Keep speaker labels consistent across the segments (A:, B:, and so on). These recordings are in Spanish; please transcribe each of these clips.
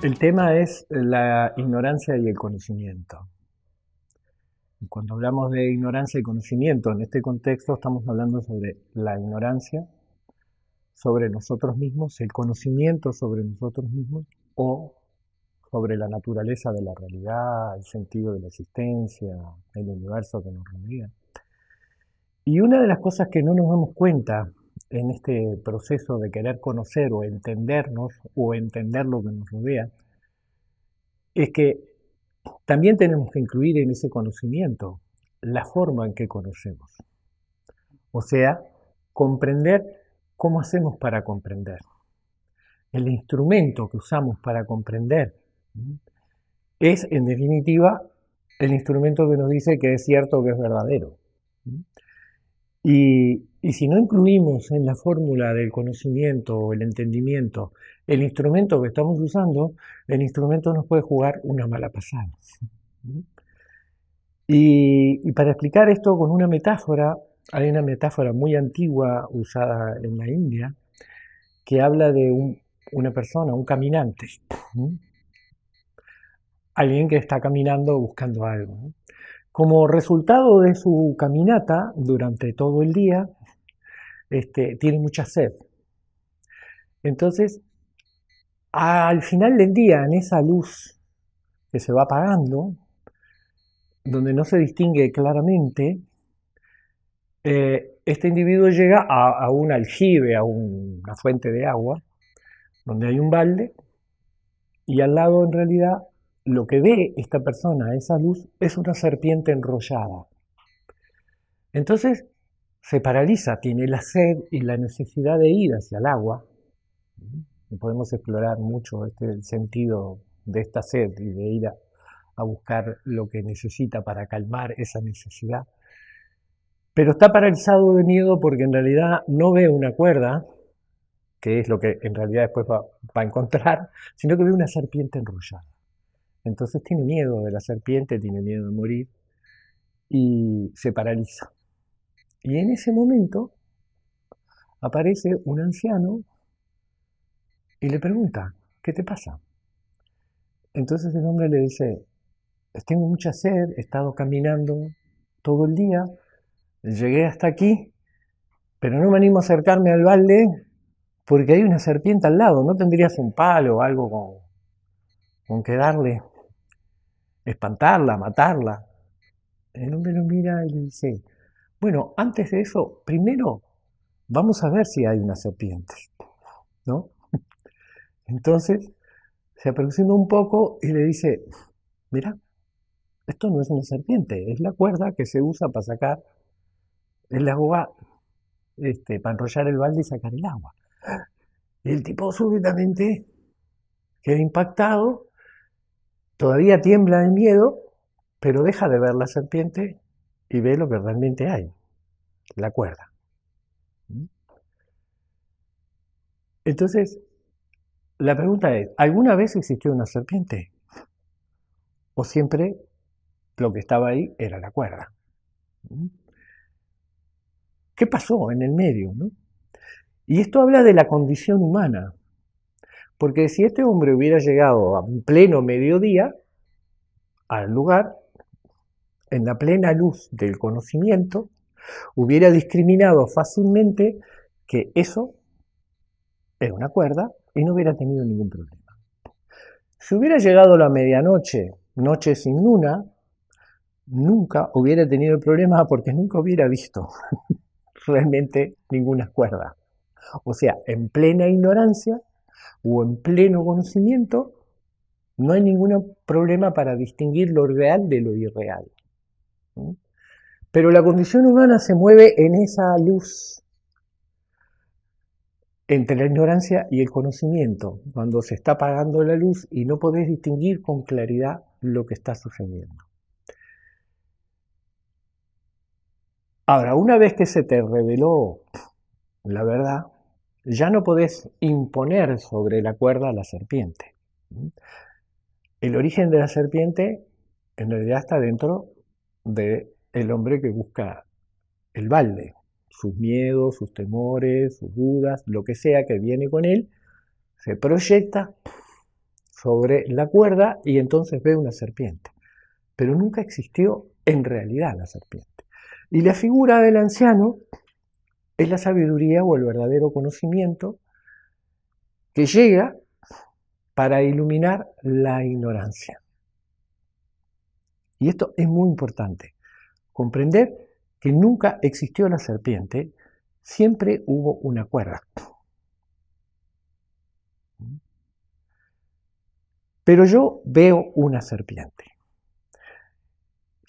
A: El tema es la ignorancia y el conocimiento. Cuando hablamos de ignorancia y conocimiento, en este contexto estamos hablando sobre la ignorancia sobre nosotros mismos, el conocimiento sobre nosotros mismos o sobre la naturaleza de la realidad, el sentido de la existencia, el universo que nos rodea. Y una de las cosas que no nos damos cuenta en este proceso de querer conocer o entendernos o entender lo que nos rodea, es que también tenemos que incluir en ese conocimiento la forma en que conocemos. O sea, comprender cómo hacemos para comprender. El instrumento que usamos para comprender es, en definitiva, el instrumento que nos dice que es cierto, que es verdadero. Y si no incluimos en la fórmula del conocimiento o el entendimiento el instrumento que estamos usando, el instrumento nos puede jugar una mala pasada. Y para explicar esto con una metáfora, hay una metáfora muy antigua usada en la India que habla de una persona, un caminante, alguien que está caminando buscando algo. Como resultado de su caminata durante todo el día, tiene mucha sed. Entonces, al final del día, en esa luz que se va apagando, donde no se distingue claramente, este individuo llega a un aljibe, a una fuente de agua, donde hay un balde, y al lado en realidad lo que ve esta persona, esa luz, es una serpiente enrollada. Entonces se paraliza, tiene la sed y la necesidad de ir hacia el agua. Y podemos explorar mucho el sentido de esta sed y de ir a buscar lo que necesita para calmar esa necesidad. Pero está paralizado de miedo porque en realidad no ve una cuerda, que es lo que en realidad después va a encontrar, sino que ve una serpiente enrollada. Entonces tiene miedo de la serpiente, tiene miedo de morir y se paraliza. Y en ese momento aparece un anciano y le pregunta, ¿qué te pasa? Entonces el hombre le dice, tengo mucha sed, he estado caminando todo el día, llegué hasta aquí, pero no me animo a acercarme al balde porque hay una serpiente al lado. ¿No tendrías un palo o algo con que darle? Espantarla, matarla. El hombre lo mira y le dice, bueno, antes de eso, primero vamos a ver si hay una serpiente, ¿no? Entonces se aproxima un poco y le dice, mira, esto no es una serpiente, es la cuerda que se usa para sacar el agua, para enrollar el balde y sacar el agua. Y el tipo súbitamente queda impactado, todavía tiembla de miedo, pero deja de ver la serpiente y ve lo que realmente hay, la cuerda. Entonces, la pregunta es, ¿alguna vez existió una serpiente? ¿O siempre lo que estaba ahí era la cuerda? ¿Qué pasó en el medio, no? Y esto habla de la condición humana, porque si este hombre hubiera llegado a pleno mediodía al lugar, en la plena luz del conocimiento, hubiera discriminado fácilmente que eso era una cuerda y no hubiera tenido ningún problema. Si hubiera llegado la medianoche, noche sin luna, nunca hubiera tenido el problema porque nunca hubiera visto realmente ninguna cuerda. O sea, en plena ignorancia o en pleno conocimiento, no hay ningún problema para distinguir lo real de lo irreal. Pero la condición humana se mueve en esa luz entre la ignorancia y el conocimiento, cuando se está apagando la luz y no podés distinguir con claridad lo que está sucediendo. Ahora, una vez que se te reveló la verdad, ya no podés imponer sobre la cuerda a la serpiente. El origen de la serpiente en realidad está dentro del hombre que busca el balde, sus miedos, sus temores, sus dudas, lo que sea que viene con él, se proyecta sobre la cuerda y entonces ve una serpiente. Pero nunca existió en realidad la serpiente. Y la figura del anciano es la sabiduría o el verdadero conocimiento que llega para iluminar la ignorancia. Y esto es muy importante, comprender que nunca existió la serpiente, siempre hubo una cuerda. Pero yo veo una serpiente.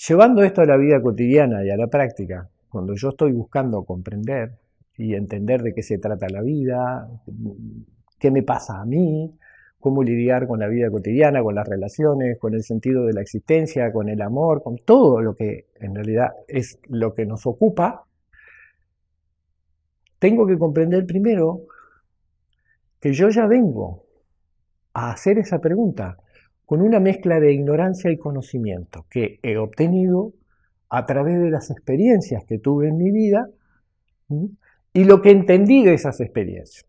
A: Llevando esto a la vida cotidiana y a la práctica, cuando yo estoy buscando comprender y entender de qué se trata la vida, qué me pasa a mí, cómo lidiar con la vida cotidiana, con las relaciones, con el sentido de la existencia, con el amor, con todo lo que en realidad es lo que nos ocupa, tengo que comprender primero que yo ya vengo a hacer esa pregunta con una mezcla de ignorancia y conocimiento que he obtenido a través de las experiencias que tuve en mi vida y lo que entendí de esas experiencias.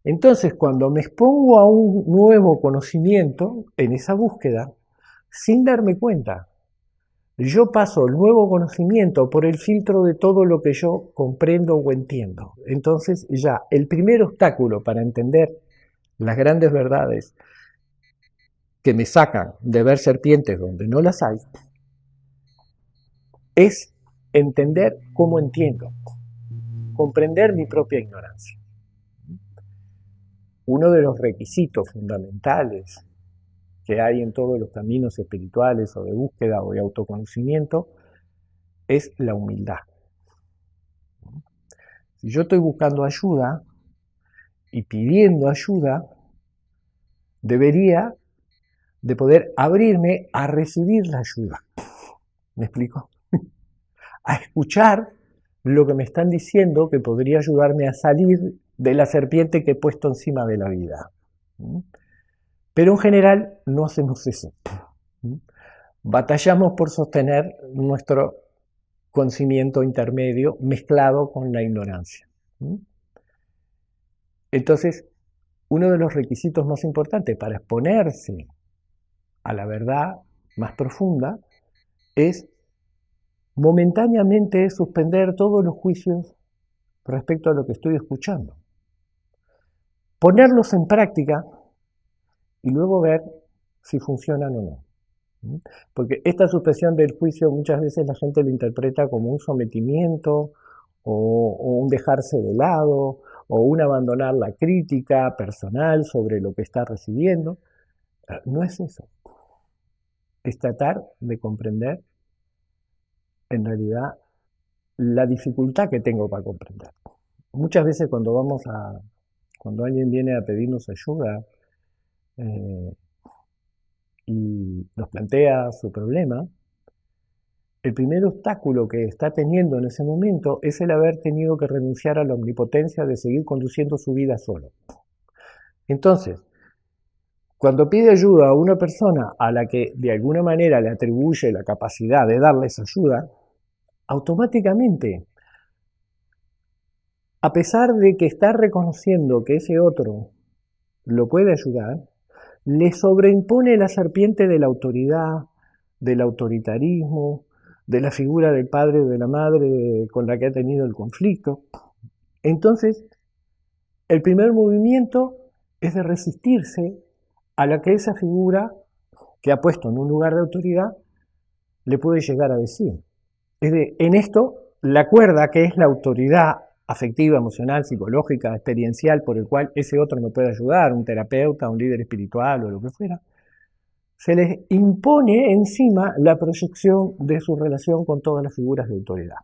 A: Entonces, cuando me expongo a un nuevo conocimiento en esa búsqueda, sin darme cuenta, yo paso el nuevo conocimiento por el filtro de todo lo que yo comprendo o entiendo. Entonces, ya el primer obstáculo para entender las grandes verdades que me sacan de ver serpientes donde no las hay, es entender cómo entiendo, comprender mi propia ignorancia. Uno de los requisitos fundamentales que hay en todos los caminos espirituales o de búsqueda o de autoconocimiento es la humildad. Si yo estoy buscando ayuda y pidiendo ayuda, debería de poder abrirme a recibir la ayuda. ¿Me explico? A escuchar lo que me están diciendo que podría ayudarme a salir de la serpiente que he puesto encima de la vida. Pero en general no hacemos eso. Batallamos por sostener nuestro conocimiento intermedio mezclado con la ignorancia. Entonces, uno de los requisitos más importantes para exponerse a la verdad más profunda es momentáneamente suspender todos los juicios respecto a lo que estoy escuchando, ponerlos en práctica y luego ver si funcionan o no. Porque esta suspensión del juicio muchas veces la gente lo interpreta como un sometimiento o un dejarse de lado o un abandonar la crítica personal sobre lo que está recibiendo. No es eso. Es tratar de comprender en realidad la dificultad que tengo para comprender. Muchas veces cuando alguien viene a pedirnos ayuda y nos plantea su problema, el primer obstáculo que está teniendo en ese momento es el haber tenido que renunciar a la omnipotencia de seguir conduciendo su vida solo. Entonces, cuando pide ayuda a una persona a la que de alguna manera le atribuye la capacidad de darles ayuda, automáticamente, a pesar de que está reconociendo que ese otro lo puede ayudar, le sobreimpone la serpiente de la autoridad, del autoritarismo, de la figura del padre o de la madre con la que ha tenido el conflicto. Entonces, el primer movimiento es de resistirse a la que esa figura que ha puesto en un lugar de autoridad le puede llegar a decir. En esto, la cuerda, que es la autoridad afectiva, emocional, psicológica, experiencial, por el cual ese otro me puede ayudar, un terapeuta, un líder espiritual o lo que fuera, se les impone encima la proyección de su relación con todas las figuras de autoridad.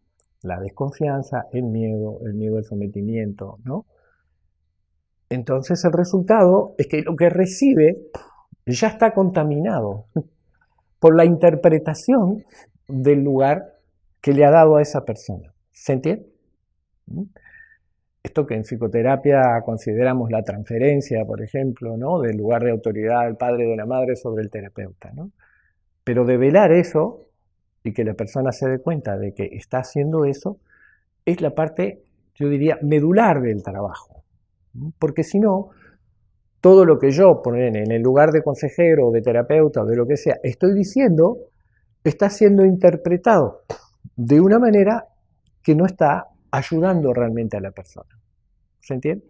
A: la desconfianza, el miedo al sometimiento, ¿no? Entonces el resultado es que lo que recibe ya está contaminado por la interpretación del lugar que le ha dado a esa persona. ¿Se entiende? Esto que en psicoterapia consideramos la transferencia, por ejemplo, ¿no? Del lugar de autoridad del padre o de la madre sobre el terapeuta, ¿no? Pero develar eso y que la persona se dé cuenta de que está haciendo eso es la parte, yo diría, medular del trabajo. Porque si no, todo lo que yo, en el lugar de consejero, de terapeuta o de lo que sea, estoy diciendo, está siendo interpretado de una manera que no está ayudando realmente a la persona. ¿Se entiende?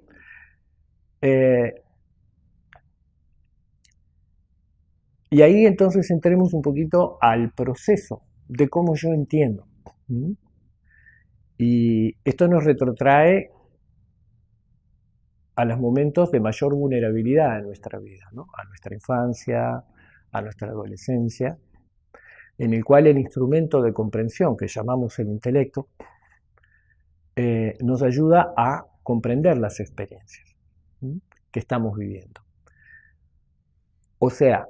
A: Y ahí entonces entremos un poquito al proceso de cómo yo entiendo. Y esto nos retrotrae a los momentos de mayor vulnerabilidad en nuestra vida, ¿no? A nuestra infancia, a nuestra adolescencia, en el cual el instrumento de comprensión que llamamos el intelecto nos ayuda a comprender las experiencias que estamos viviendo. O sea,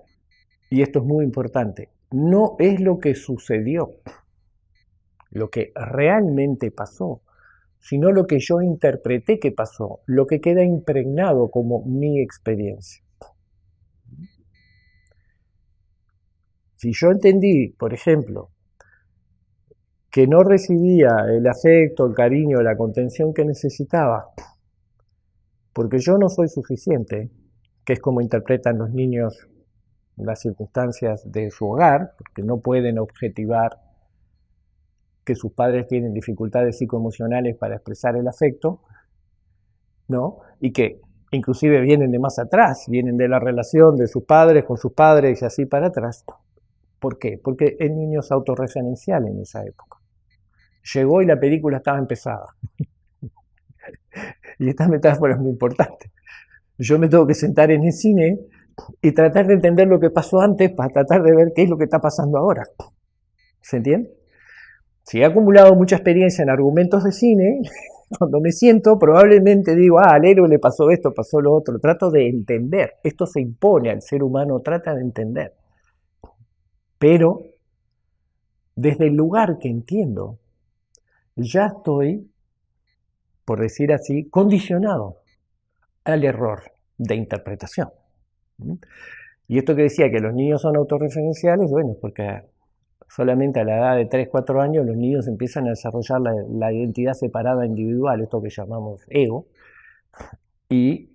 A: y esto es muy importante, no es lo que sucedió, lo que realmente pasó, sino lo que yo interpreté que pasó, lo que queda impregnado como mi experiencia. Si yo entendí, por ejemplo, que no recibía el afecto, el cariño, la contención que necesitaba, porque yo no soy suficiente, que es como interpretan los niños las circunstancias de su hogar, porque no pueden objetivar que sus padres tienen dificultades psicoemocionales para expresar el afecto, ¿no? Y que inclusive vienen de más atrás, vienen de la relación de sus padres con sus padres y así para atrás. ¿Por qué? Porque el niño es autorreferencial en esa época. Llegó y la película estaba empezada. Y esta metáfora es muy importante. Yo me tengo que sentar en el cine y tratar de entender lo que pasó antes para tratar de ver qué es lo que está pasando ahora. ¿Se entiende? Si he acumulado mucha experiencia en argumentos de cine, cuando me siento probablemente digo, al héroe le pasó esto, pasó lo otro. Trato de entender. Esto se impone al ser humano, trata de entender. Pero desde el lugar que entiendo, ya estoy, por decir así, condicionado al error de interpretación. Y esto que decía que los niños son autorreferenciales, bueno, porque solamente a la edad de 3, 4 años los niños empiezan a desarrollar la identidad separada individual, esto que llamamos ego, y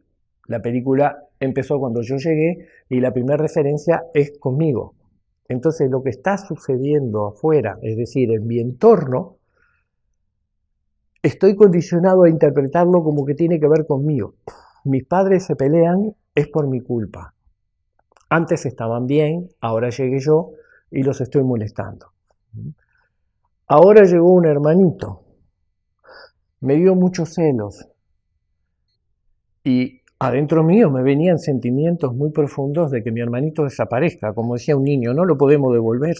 A: la película empezó cuando yo llegué y la primera referencia es conmigo. Entonces lo que está sucediendo afuera, es decir, en mi entorno, estoy condicionado a interpretarlo como que tiene que ver conmigo. Mis padres se pelean, es por mi culpa. Antes estaban bien, ahora llegué yo y los estoy molestando. Ahora llegó un hermanito, me dio muchos celos y adentro mío me venían sentimientos muy profundos de que mi hermanito desaparezca. Como decía un niño, no lo podemos devolver.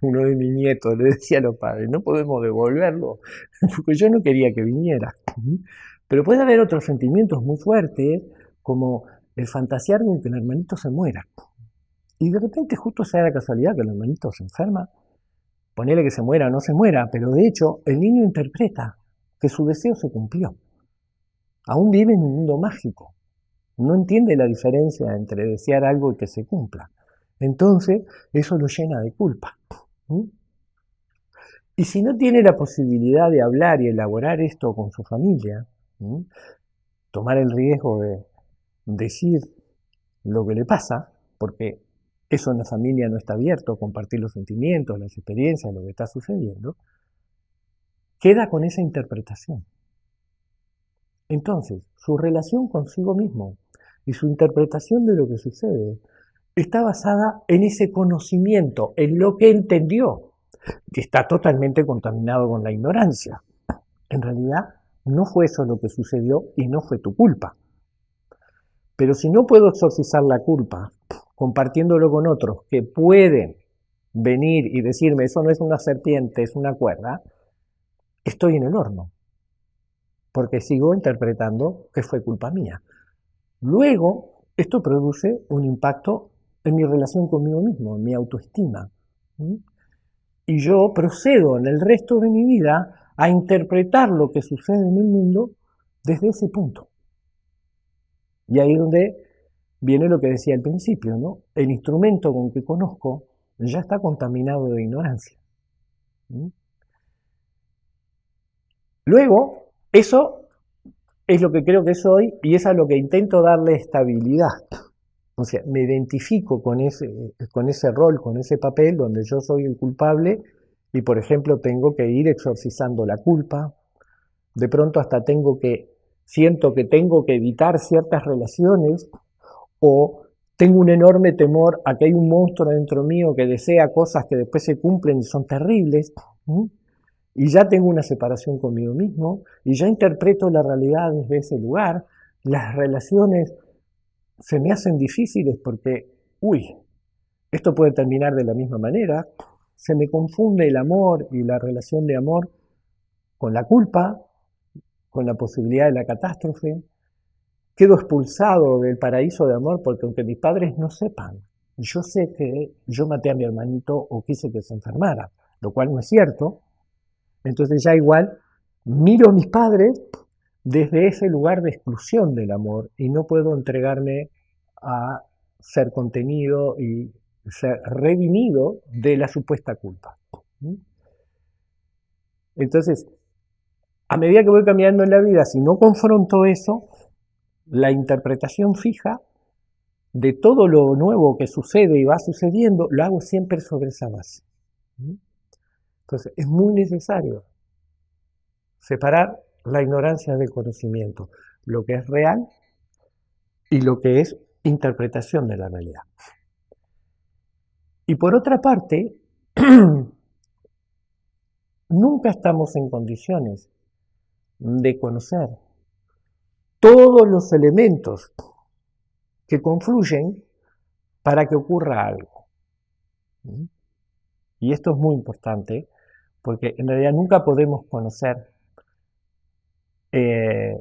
A: Uno de mis nietos le decía a los padres, no podemos devolverlo, porque yo no quería que viniera. Pero puede haber otros sentimientos muy fuertes, como el fantasear con que el hermanito se muera. Y de repente justo sea la casualidad que el hermanito se enferma, ponele que se muera o no se muera, pero de hecho el niño interpreta que su deseo se cumplió. Aún vive en un mundo mágico. No entiende la diferencia entre desear algo y que se cumpla. Entonces eso lo llena de culpa. Y si no tiene la posibilidad de hablar y elaborar esto con su familia, tomar el riesgo de decir lo que le pasa, porque eso en la familia no está abierto, compartir los sentimientos, las experiencias, lo que está sucediendo, queda con esa interpretación. Entonces, su relación consigo mismo y su interpretación de lo que sucede está basada en ese conocimiento, en lo que entendió, que está totalmente contaminado con la ignorancia. En realidad, no fue eso lo que sucedió y no fue tu culpa. Pero si no puedo exorcizar la culpa compartiéndolo con otros que pueden venir y decirme eso no es una serpiente, es una cuerda, estoy en el horno, porque sigo interpretando que fue culpa mía. Luego, esto produce un impacto en mi relación conmigo mismo, en mi autoestima. ¿Mm? Y yo procedo en el resto de mi vida a interpretar lo que sucede en el mundo desde ese punto. Y ahí es donde viene lo que decía al principio, ¿no? El instrumento con que conozco ya está contaminado de ignorancia. ¿Mm? Luego, eso es lo que creo que soy y es a lo que intento darle estabilidad. O sea, me identifico con ese rol, con ese papel donde yo soy el culpable y, por ejemplo, tengo que ir exorcizando la culpa. De pronto hasta siento que tengo que evitar ciertas relaciones o tengo un enorme temor a que hay un monstruo dentro mío que desea cosas que después se cumplen y son terribles. Y ya tengo una separación conmigo mismo y ya interpreto la realidad desde ese lugar. Las relaciones se me hacen difíciles porque, esto puede terminar de la misma manera. Se me confunde el amor y la relación de amor con la culpa, con la posibilidad de la catástrofe. Quedo expulsado del paraíso de amor porque aunque mis padres no sepan, yo sé que yo maté a mi hermanito o quise que se enfermara, lo cual no es cierto. Entonces ya igual miro a mis padres desde ese lugar de exclusión del amor y no puedo entregarme a ser contenido y ser redimido de la supuesta culpa. Entonces, a medida que voy caminando en la vida, si no confronto eso, la interpretación fija de todo lo nuevo que sucede y va sucediendo, lo hago siempre sobre esa base. Entonces, es muy necesario separar la ignorancia del conocimiento, lo que es real y lo que es interpretación de la realidad. Y por otra parte, nunca estamos en condiciones de conocer todos los elementos que confluyen para que ocurra algo. Y esto es muy importante porque en realidad nunca podemos conocer, en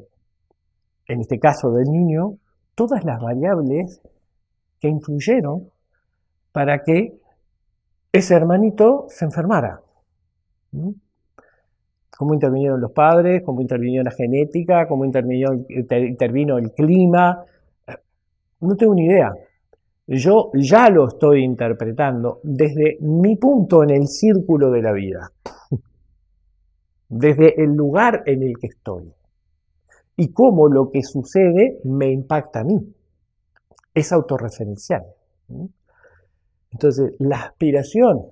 A: este caso del niño, todas las variables que influyeron para que ese hermanito se enfermara. Cómo intervinieron los padres, cómo intervino la genética, cómo intervino el clima. No tengo ni idea. Yo ya lo estoy interpretando desde mi punto en el círculo de la vida, desde el lugar en el que estoy y cómo lo que sucede me impacta a mí. Es autorreferencial. Entonces, la aspiración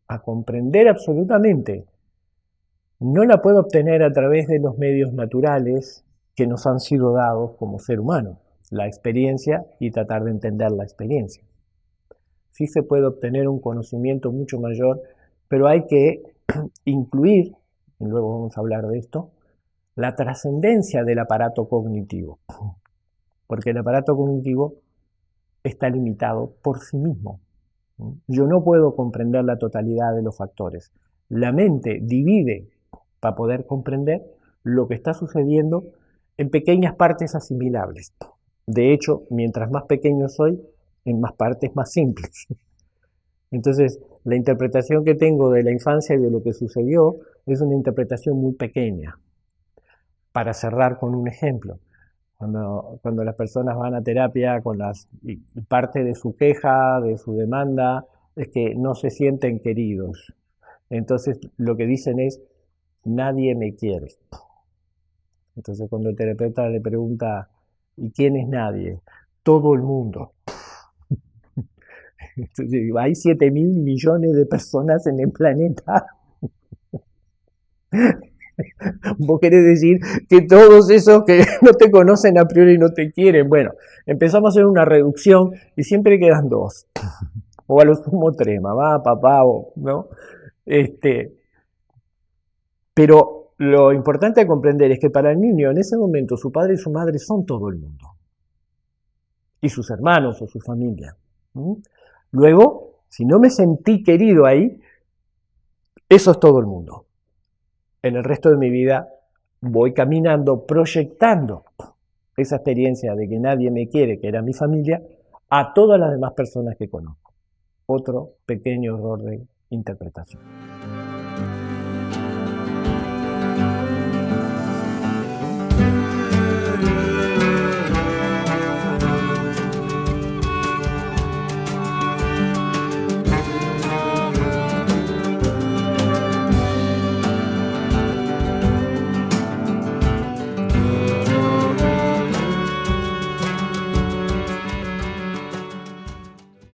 A: a comprender absolutamente no la puedo obtener a través de los medios naturales que nos han sido dados como ser humano, la experiencia y tratar de entender la experiencia. Sí se puede obtener un conocimiento mucho mayor, pero hay que incluir, y luego vamos a hablar de esto, la trascendencia del aparato cognitivo, porque el aparato cognitivo está limitado por sí mismo. Yo no puedo comprender la totalidad de los factores. La mente divide para poder comprender lo que está sucediendo en pequeñas partes asimilables. De hecho, mientras más pequeño soy, en más partes más simples. Entonces, la interpretación que tengo de la infancia y de lo que sucedió es una interpretación muy pequeña. Para cerrar con un ejemplo, cuando las personas van a terapia y parte de su queja, de su demanda, es que no se sienten queridos. Entonces, lo que dicen es, nadie me quiere. Entonces, cuando el terapeuta le pregunta, ¿y quién es nadie? Todo el mundo. Entonces, hay 7.000 millones de personas en el planeta. Vos querés decir que todos esos que no te conocen a priori no te quieren. Bueno, empezamos a hacer una reducción y siempre quedan dos. O a lo sumo tres, mamá, papá, ¿no? Pero lo importante a comprender es que para el niño en ese momento su padre y su madre son todo el mundo. Y sus hermanos o su familia. Luego Si no me sentí querido ahí, eso es todo el mundo. En el resto de mi vida voy caminando, proyectando esa experiencia de que nadie me quiere, que era mi familia, a todas las demás personas que conozco. Otro pequeño error de interpretación.